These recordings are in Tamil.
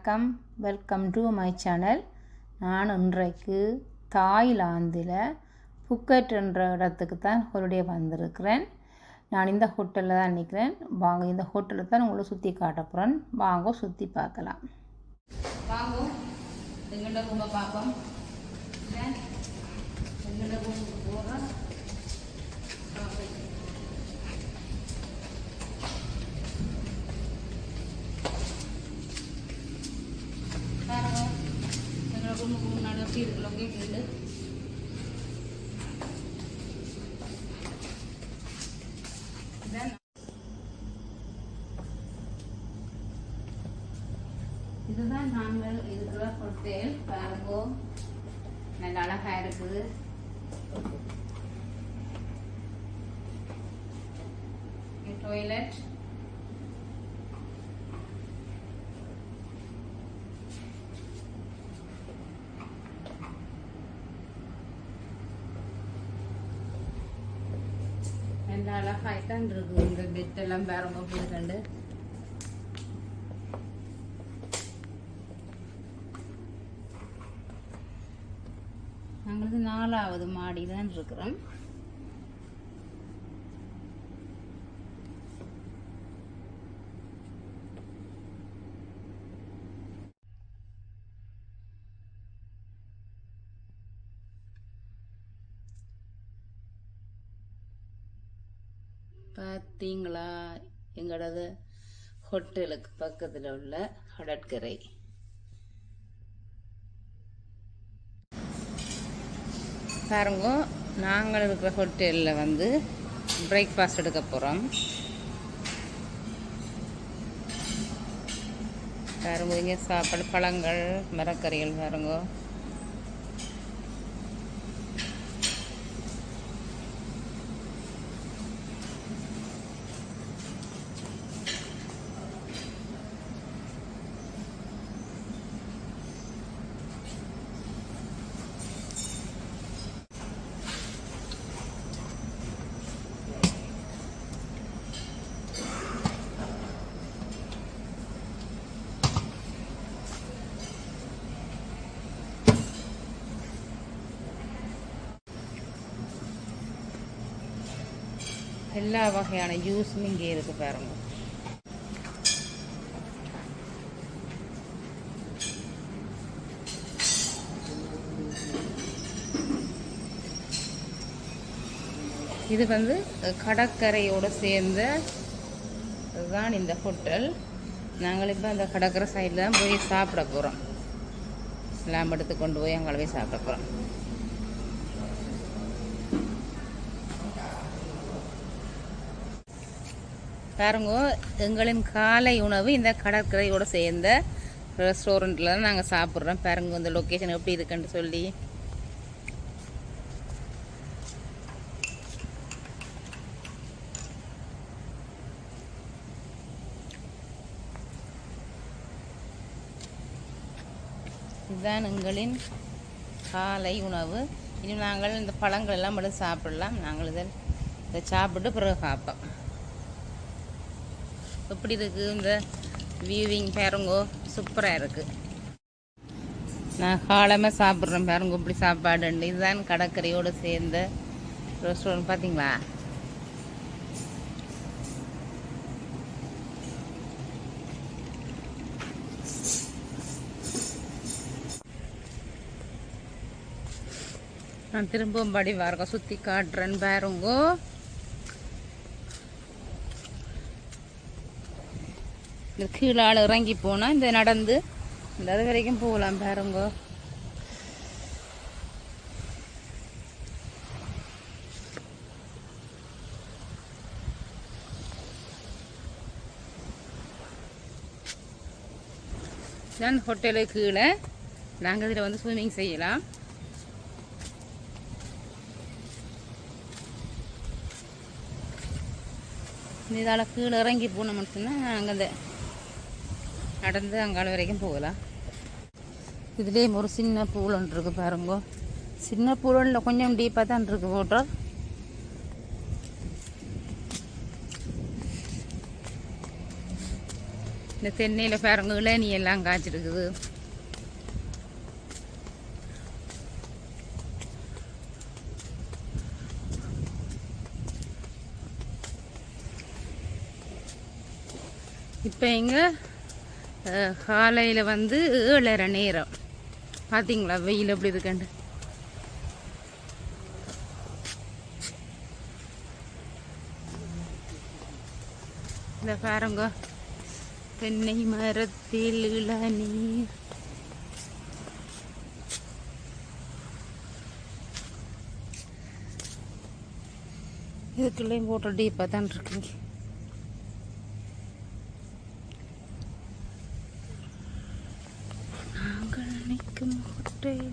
வணக்கம், வெல்கம் டு மை சேனல். நான் இன்றைக்கு தாய்லாந்தில் புக்கெட் என்ற இடத்துக்கு தான் ஹாலிடே வந்திருக்கிறேன். நான் இந்த ஹோட்டலில் தான் நிற்கிறேன். வாங்க, இந்த ஹோட்டலில் தான் உங்களை சுற்றி காட்ட போகிறேன். வாங்க சுற்றி பார்க்கலாம். வாங்க எங்கள்கிட்ட ரூமை பார்ப்போம். எங்கள்கிட்ட ரூமுக்கு போகிறோம். ரூமுக்கு முன்னாடி எப்படி இருக்கு லொக்கேஷன். இதுதான் நாங்கள் இருக்கிற ஹோட்டல். பாருங்கோ, நல்ல அழகா இருக்குது. டாய்லெட், நல்ல அழகாய்த்தான் இருக்கு. இந்த பெட் எல்லாம் பாருங்க போயிட்டு. நாங்களுக்கு 4வது மாடி தான் இருக்கிறோம். பார்த்தீங்களா, எங்களோட ஹோட்டலுக்கு பக்கத்தில் உள்ள கடற்கரை. பாருங்க, நாங்கள் இருக்கிற ஹோட்டலில் வந்து பிரேக்ஃபாஸ்ட் எடுக்க போகிறோம். பாருங்க, இங்கே சாப்பாடு, பழங்கள், மரக்கறிகள் பாருங்க. எல்லா வகையான ஜூஸும் இங்கே இருக்கு பாருங்க. இது வந்து கடற்கரையோடு சேர்ந்த தான் இந்த ஹோட்டல். நாங்கள் இப்போ அந்த கடற்கரை சைடில் தான் போய் சாப்பிட போகிறோம். எல்லாம் எடுத்து கொண்டு போய் அங்கே போய் சாப்பிட போகிறோம். பாருங்க, எங்களின் காலை உணவு இந்த கடற்கரையோடு சேர்ந்த ரெஸ்டாரண்ட்டில் தான் நாங்கள் சாப்பிட்றோம். பாருங்க, இந்த லொக்கேஷன் எப்படி இருக்குன்னு சொல்லி. இதுதான் எங்களின் காலை உணவு. இனி நாங்கள் இந்த பழங்கள் எல்லாம் மட்டும் சாப்பிடலாம். நாங்கள் இதை சாப்பிட்டு பிறகு பார்ப்போம் எப்படி இருக்குது. இந்த வியூவிங் பாருங்கோ, சூப்பராக இருக்குது. நான் காலமாக சாப்பிட்றேன் பாருங்க, இப்படி சாப்பாடுண்டு. இதுதான் கடற்கரையோடு சேர்ந்த ரெஸ்டாரண்ட். பார்த்தீங்களா, நான் திரும்பவும் படி வாருங்க, சுற்றி காட்டுறேன் பாருங்கோ. இந்த கீழால் இறங்கி போனால் இந்த நடந்து இந்த அது வரைக்கும் போகலாம் பாருங்க. நான் ஹோட்டலுக்கு கீழே நாங்கள் இதில் வந்து ஸ்விம்மிங் செய்யலாம். இதால் கீழே இறங்கி போனோம்னு சொன்னால் நாங்கள் அந்த நடந்து அங்கால வரைக்கும் போகலாம். இதுலேயே ஒரு சின்ன பூல் ஒன்று இருக்குது பாருங்க. சின்ன பூலில் கொஞ்சம் டீப்பாக தான் இருக்குது வாட்டர். இந்த தென்னையில் பாருங்க இளநீ எல்லாம் காய்ச்சிருக்குது. இப்போ இங்கே காலையில் வந்து 7:30 நேரம். பார்த்தீங்களா வெயில் எப்படி இருக்குண்டு. இந்த பாருங்க தென்னை மரத்தில் இளநீர். இதுக்குள்ளேயும் போட்டு டீப்பாக தான் இருக்குங்க. நாங்கள் நிற்கும் ஹோட்டல்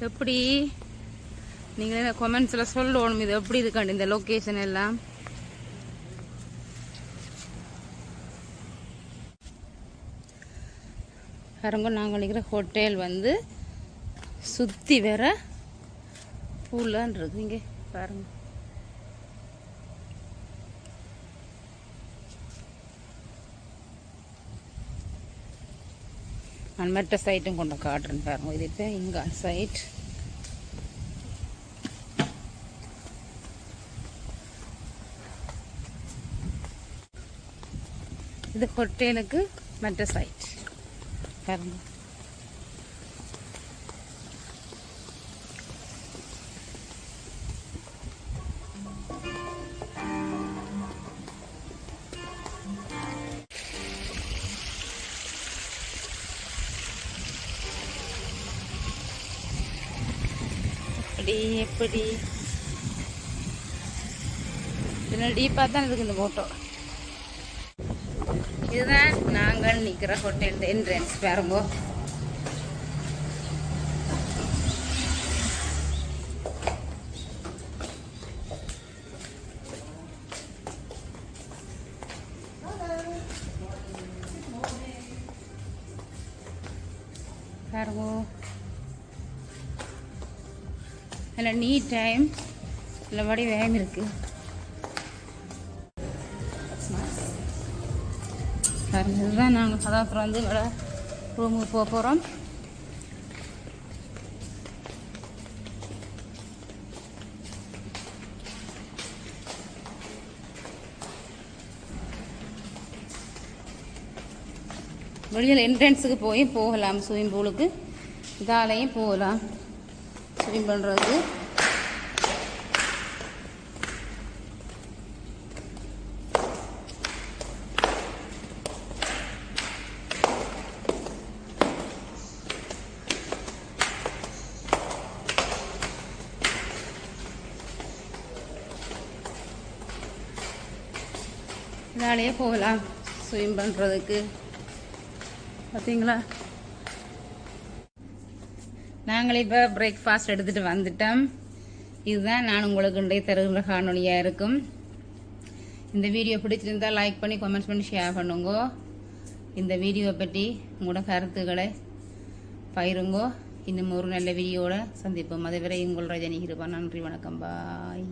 எப்படி நீங்கள் கமெண்ட்ஸில் சொல்லணும் இது எப்படி இருக்காண்டு இந்த லொக்கேஷன் எல்லாம். பாருங்க நாங்கள் நிற்கிற ஹோட்டல் வந்து சுற்றி வேற பூலான் இருக்கு. இங்கே பாருங்க நான் மற்ற சைட்டும் கொண்டு காட்டுறேன் பாருங்க. இது இப்போ இங்கே சைட் இது ஹோட்டலுக்கு மற்ற சைட் பாருங்க. எப்படி இதெல்லாம் டீப்பாக தான் இருக்குது இந்த ஃபோட்டோ. இதுதான் நாங்கள் நிற்கிற ஹோட்டல் என்ட்ரன்ஸ் பாருங்க. பாருங்க நல்ல நீட் டைம் நல்லபடி வேகம் இருக்கு. இதுதான் நாங்கள் அதான் அப்புறம் வந்து ரூமுக்கு போக போகிறோம். வெளியில் என்ட்ரன்ஸுக்கு போகலாம். ஸ்விமிங் பூலுக்கு இதாலையும் போகலாம் ஸ்விம் பண்ணுறதுக்கு. இதாலேயே போகலாம் ஸ்விம் பண்ணுறதுக்கு. பார்த்தீங்களா நாங்களே இப்போ பிரேக்ஃபாஸ்ட் எடுத்துகிட்டு வந்துட்டோம். இதுதான் நான் உங்களுக்கு இன்றைய தருகிற காணொலியாக இருக்கும். இந்த வீடியோ பிடிச்சிருந்தால் லைக் பண்ணி கமெண்ட்ஸ் பண்ணி ஷேர் பண்ணுங்க. இந்த வீடியோவை பற்றி உங்களோட கருத்துக்களை பகிருங்கோ. இன்னும் ஒரு நல்ல வீடியோவோட சந்திப்போம். அதுவரை உங்கள் ரஜினி கிருபா. நன்றி, வணக்கம், பாய்.